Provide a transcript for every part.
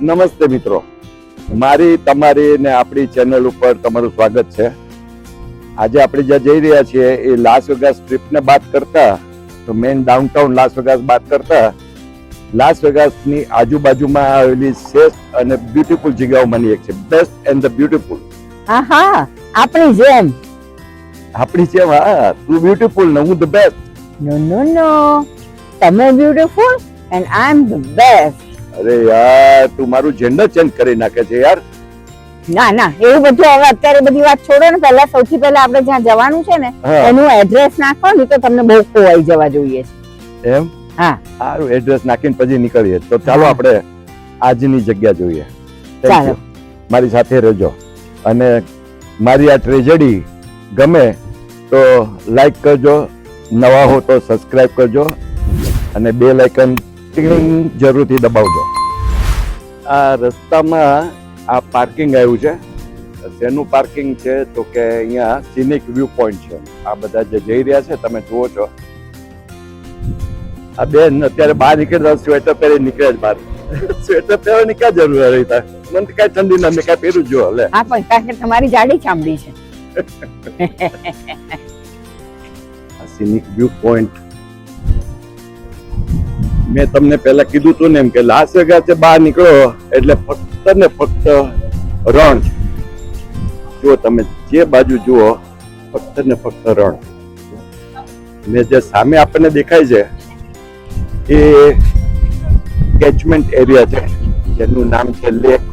નમસ્તે મિત્રો, મારી તમારી ને આપણી ચેનલ ઉપર તમારું સ્વાગત છે. આજે આપણે જ્યાં જઈ રહ્યા છીએ એ લાસ વેગાસ ટ્રીપને બાદ કરતા, તો મેન ડાઉનટાઉન લાસ વેગાસ બાદ કરતા લાસ વેગાસની આજુબાજુમાં આવેલી શ્રેષ્ઠ અને બ્યુટીફુલ જગ્યાઓમાંની એક છે. Best and the beautiful. હા, આપણી જેમ. આપણી જેમ? હા, તું બ્યુટીફુલ ને હું ધ બેસ્ટ. નો, તમે beautiful and I am the best. અરે યાર, તું મારું જેન્ડર ચેન્જ કરી નાખે છે યાર. ના, એવું બધું હવે અત્યારે બધી વાત છોડો ને. સૌથી પહેલા આપણે જ્યાં જવાનું છે ને એનું એડ્રેસ નાખો ને, તો તમને બહુ ખોવાઈ જવા જોઈએ છે. એમ? હા, સારું, એડ્રેસ નાખીને પછી નીકળીએ. તો ચાલો આપણે આજની જગ્યા જોઈએ. ચાલો. મારી સાથે રહેજો, અને મારી આ ટ્રેજેડી ગમે તો લાઈક કરજો, નવા હો તો સબસ્ક્રાઇબ કરજો, અને બેલ આઇકન જરૂરથી દબાવજો. આ રસ્તામાં આ પાર્કિંગ આવ્યું છે. શેનું પાર્કિંગ છે? તો કે અહીંયા સિનિક વ્યૂ પોઈન્ટ છે. આ બધા જે જઈ રહ્યા છે તમે જુઓ છો. આ બેન અત્યારે બહાર નીકળતા સ્વેટર પહેરી નીકળે જ બહાર. સ્વેટર પહેરવાની ક્યાં જરૂર રહી? મને તો કઈ ઠંડી ના, મેં કઈ પહેર્યું જો. હવે હા, પણ કારણ કે તમારી જાડી ચામડી છે. આ સિનિક વ્યૂ પોઈન્ટ મેં તમને પહેલા કીધું હતું ને એમ કે લાસ વેગાસ બહાર નીકળો એટલે ફક્ત ને ફક્ત રણ. જો તમે જે બાજુ જુઓ ફક્ત ને ફક્ત રણ. ને જે સામે આપણને દેખાય છે એ કેચમેન્ટ એરિયા છે, જેનું નામ છે લેક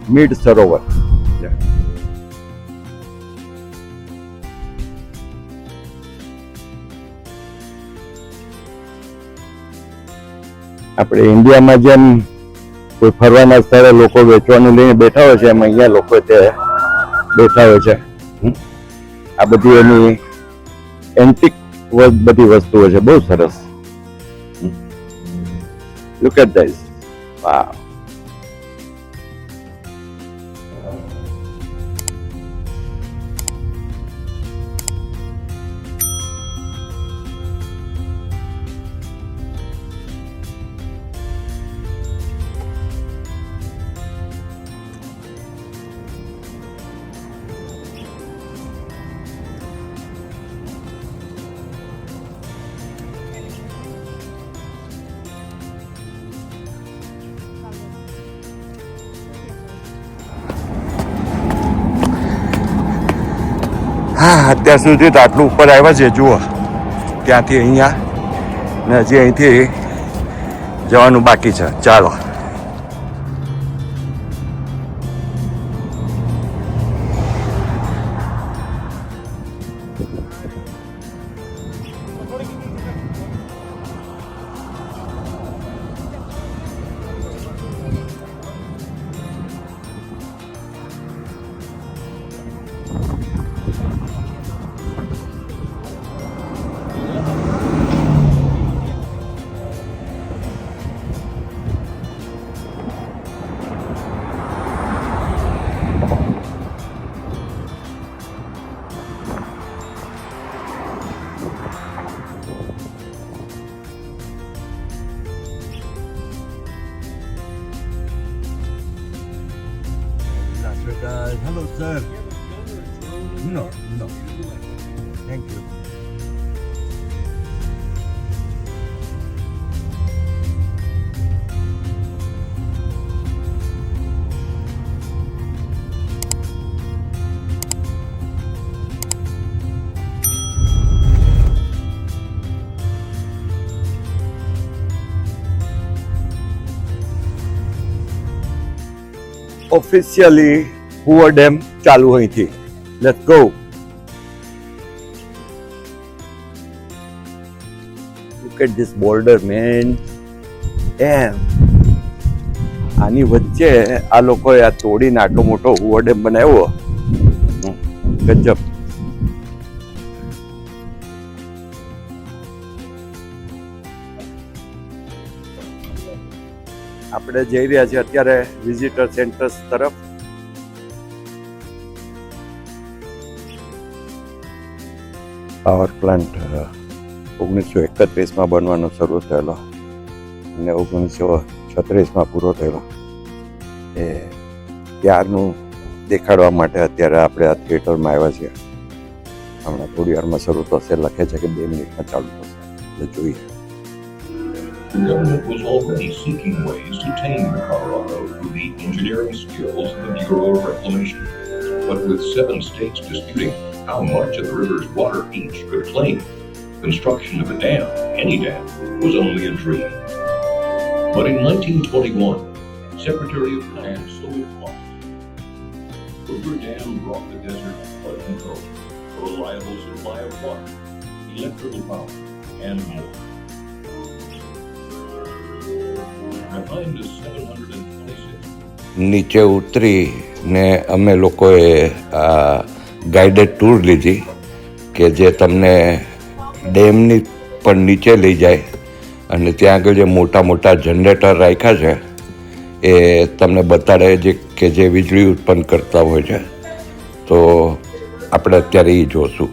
મીડ સરોવર. આપણે ઇન્ડિયામાં જેમ કોઈ ફરવાના સ્થળે લોકો વેચવાનું લઈને બેઠા હોય છે, એમ અહીંયા લોકો તે બેઠા હોય છે. આ બધી એની એન્ટિક બધી વસ્તુઓ છે, બહુ સરસ. Look at this. વાવ. હા, અત્યાર સુધી તો આટલું ઉપર આવ્યા છે. જુઓ, ત્યાંથી અહીંયા ને હજી અહીંથી જવાનું બાકી છે. ચાલો. Hello, sir. No. Thank you. Officially Hoover Dam ચાલુ અહીંથી. Let's go. Look at this boulder, man. Damn. આની વચ્ચે આ લોકોએ આ તોડીને આટલો મોટો હૂવર ડેમ બનાવ્યો. ગજબ. આપણે જઈ રહ્યા છીએ અત્યારે વિઝિટર સેન્ટર્સ તરફ. પાવર પ્લાન્ટ 1931માં બનવાનો શરૂ થયેલો અને 1946 36માં પૂરો થયેલો એ ત્યારનું દેખાડવા માટે અત્યારે આપણે આ થિયેટરમાં આવ્યા છીએ. હમણાં થોડી વારમાં શરૂ થશે, લખે છે કે 2 મિનિટમાં ચાલુ થશે, એટલે જોઈએ. The government was already seeking ways to tame the Colorado through the engineering skills of the Bureau of Reclamation. But with 7 states disputing how much of the river's water each could claim, construction of a dam, any dam, was only a dream. But in 1921, Secretary of Land Soviet Hoover Dam brought the desert flood control, a reliable supply of water, electrical power, and more. Behind the 726 નીચે ઉતરીને અમે લોકોએ guided tour લીધી કે જે તમને ડેમની પણ નીચે લઈ જાય અને ત્યાં આગળ જે મોટા મોટા જનરેટર રાખ્યા છે એ તમને બતાડે કે જે વીજળી ઉત્પન્ન કરતા હોય છે. તો આપણે અત્યારે એ જોશું.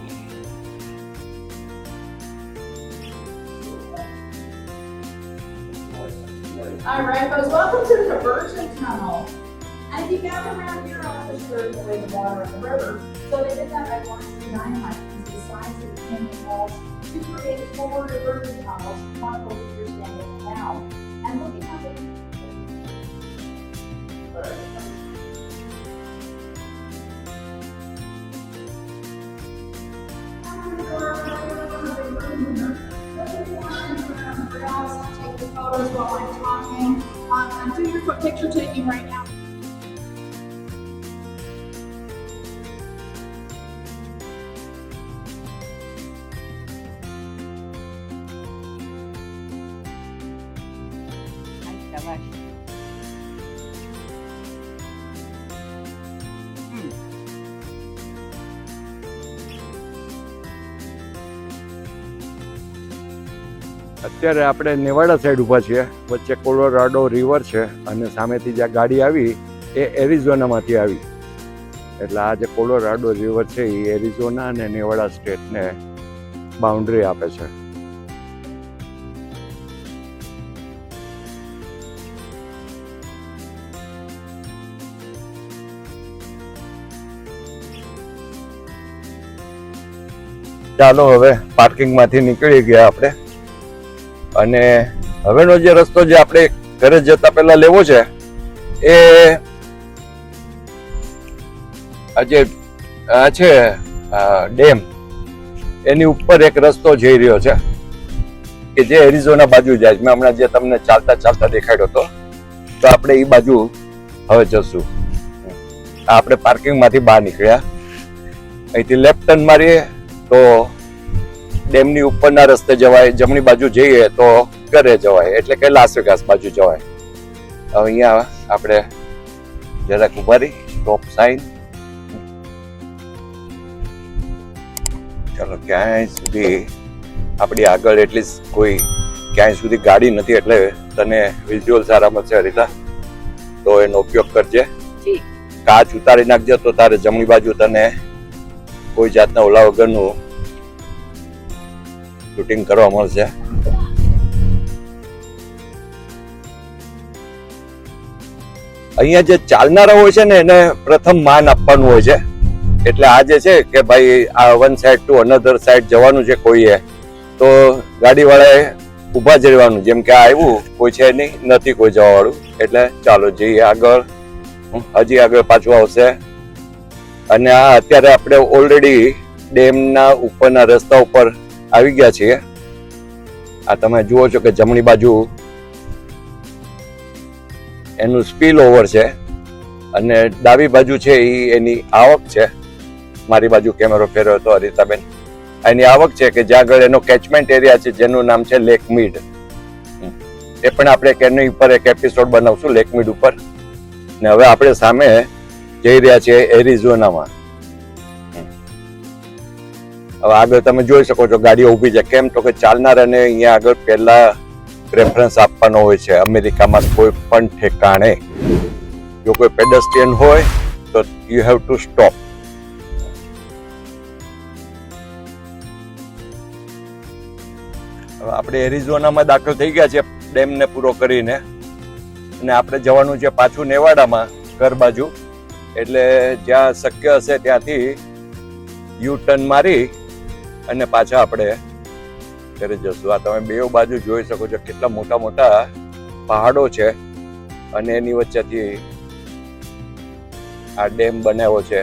All right, folks, welcome to the diversion tunnel. And if you gather around here, also stirring away the water in the river. So they did that by blasting dynamite into the sides of the canyon walls to create 4 diversion tunnels, one of which you're standing in now. And looking at the take the photos while I'm talking. Do your picture taking right now. અત્યારે આપણે Nevada side ઊભા છીએ. વચ્ચે Colorado river છે અને સામેથી જ્યાં ગાડી આવી એ એરિઝોનામાંથી આવી. એટલે આ જે કોલોરાડો રિવર છે એ એરિઝોના અને નેવાડા સ્ટેટને બાઉન્ડ્રી આપે છે. ચાલો હવે પાર્કિંગમાંથી નીકળી ગયા આપણે અને હવેનો જે રસ્તો જે આપણે ઘરે જતા પહેલા લેવો છે એ આજે આ છે ડેમ એની ઉપર એક રસ્તો જઈ રહ્યો છે કે જે એરિઝોના બાજુ જાય. મેં હમણાં જે તમને ચાલતા ચાલતા દેખાડ્યો હતો, તો આપણે એ બાજુ હવે જશું. આપણે પાર્કિંગમાંથી બહાર નીકળ્યા, અહીંથી લેફ્ટ ટર્ન મારીએ તો ડેમની ઉપરના રસ્તે જવાય, જમણી બાજુ જઈએ તો ઘરે જવાય, એટલે કે લાસ વેગાસ બાજુ જવાય. હવે અહીંયા આપણે જરાક ઉભા રહી, સ્ટોપ સાઈન. ચાલો, ક્યાંય સુધી આપણી આગળ એટલીસ્ટ કોઈ ક્યાંય સુધી ગાડી નથી, એટલે તને વિઝ્યુઅલ સારા મળશે હરિતા, તો એનો ઉપયોગ કરજે. કાચ ઉતારી નાખજે તો તારે જમણી બાજુ તને કોઈ જાતના ઓલા વગરનું શૂટિંગ કરવા મળશે. અહીંયા જે ચાલનારા હોય છે ને એને પ્રથમ માન આપવાનું હોય છે. એટલે આ જે છે કે ભાઈ આ one side to another side જવાનું છે કોઈએ, તો ગાડી વાળાએ ઊભા જ રહેવાનું. જેમ કે આ આવ્યું, કોઈ છે નહીં, નથી કોઈ જવા વાળું, એટલે ચાલો જઈએ આગળ. હજી આગળ પાછું આવશે. અને આ અત્યારે આપણે ઓલરેડી ડેમના ઉપરના રસ્તા ઉપર આવી ગયા છીએ. આ તમે જુઓ છો કે જમણી બાજુ એનું સ્પીલ ઓવર છે અને ડાબી બાજુ છે એ એની આવક છે. મારી બાજુ કેમેરો ફેરવ્યો હતો હરિતાબેન. એની આવક છે કે જ્યાં આગળ એનો કેચમેન્ટ એરિયા છે જેનું નામ છે લેક મીડ. એ પણ આપણે એની ઉપર એક એપિસોડ બનાવશું લેક મીડ ઉપર. ને હવે આપણે સામે જઈ રહ્યા છીએ એરિઝોનામાં. હવે આગળ તમે જોઈ શકો છો ગાડીઓ ઊભી છે. કેમ તો કે ચાલનારાને અહીંયા આગળ પહેલા પ્રેફરન્સ આપવાનો હોય છે. અમેરિકામાં કોઈ પણ ઠેકાણે જો કોઈ પેડેસ્ટ્રિયન હોય તો યુ હેવ ટુ સ્ટોપ. હવે આપણે એરિઝોનામાં દાખલ થઈ ગયા છે ડેમને પૂરો કરીને. અને આપણે જવાનું છે પાછું નેવાડામાં ઘર બાજુ, એટલે જ્યાં શક્ય હશે ત્યાંથી યુ ટર્ન મારી અને પાછા આપણે ઘરે જશું. આ તમે બે બાજુ જોઈ શકો છો કેટલા મોટા મોટા પહાડો છે અને એની વચ્ચેથી આ ડેમ બનાવ્યો છે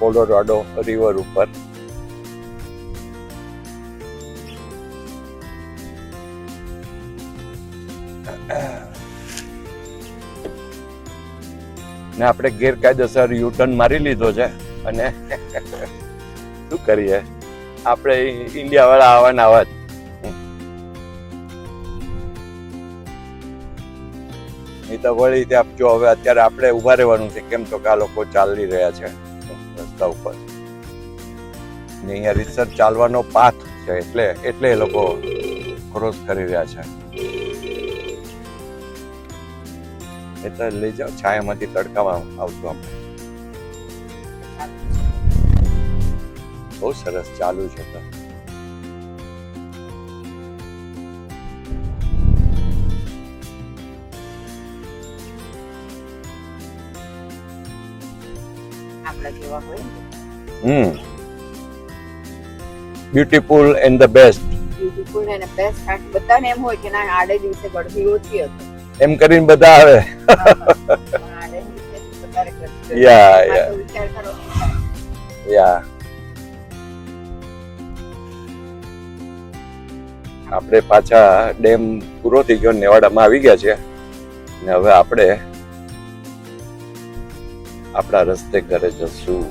કોલોરાડો રિવર ઉપર. ને આપણે ગેરકાયદેસર યુ ટર્ન મારી લીધો છે અને શું કરીએ, આપણે ઇન્ડિયા વાળા આવવાના આવા જ. નહીં તો વળી ત્યાં જો હવે અત્યારે આપણે ઉભા રહેવાનું છે, કેમ તો કે આ લોકો ચાલી રહ્યા છે રસ્તા ઉપર ને અહીંયા રીતસર ચાલવાનો પાથ છે એટલે એ લોકો ક્રોસ કરી રહ્યા છે. એટલે લઈ જાઓ, છાયામાંથી તડકામાં આવશું આપણે. બહુ સરસ ચાલુ છે તો. આપણા જેવા હોય ને beautiful and the best beautiful અને બેસ્ટ. કારણ કે બધાને એમ હોય કે ના આડે દિવસે ગળદી ઓછી હતી, એમ કરીને બધા આવે. પણ આડે દિવસે વધારે ગળદી હતી. યા આ યા તો વિચાર કરો. યા આપણે પાછા ડેમ પૂરો થઈ ગયો, નેવાડામાં આવી ગયા છે ને હવે આપણે આપણા રસ્તે ઘરે જશું.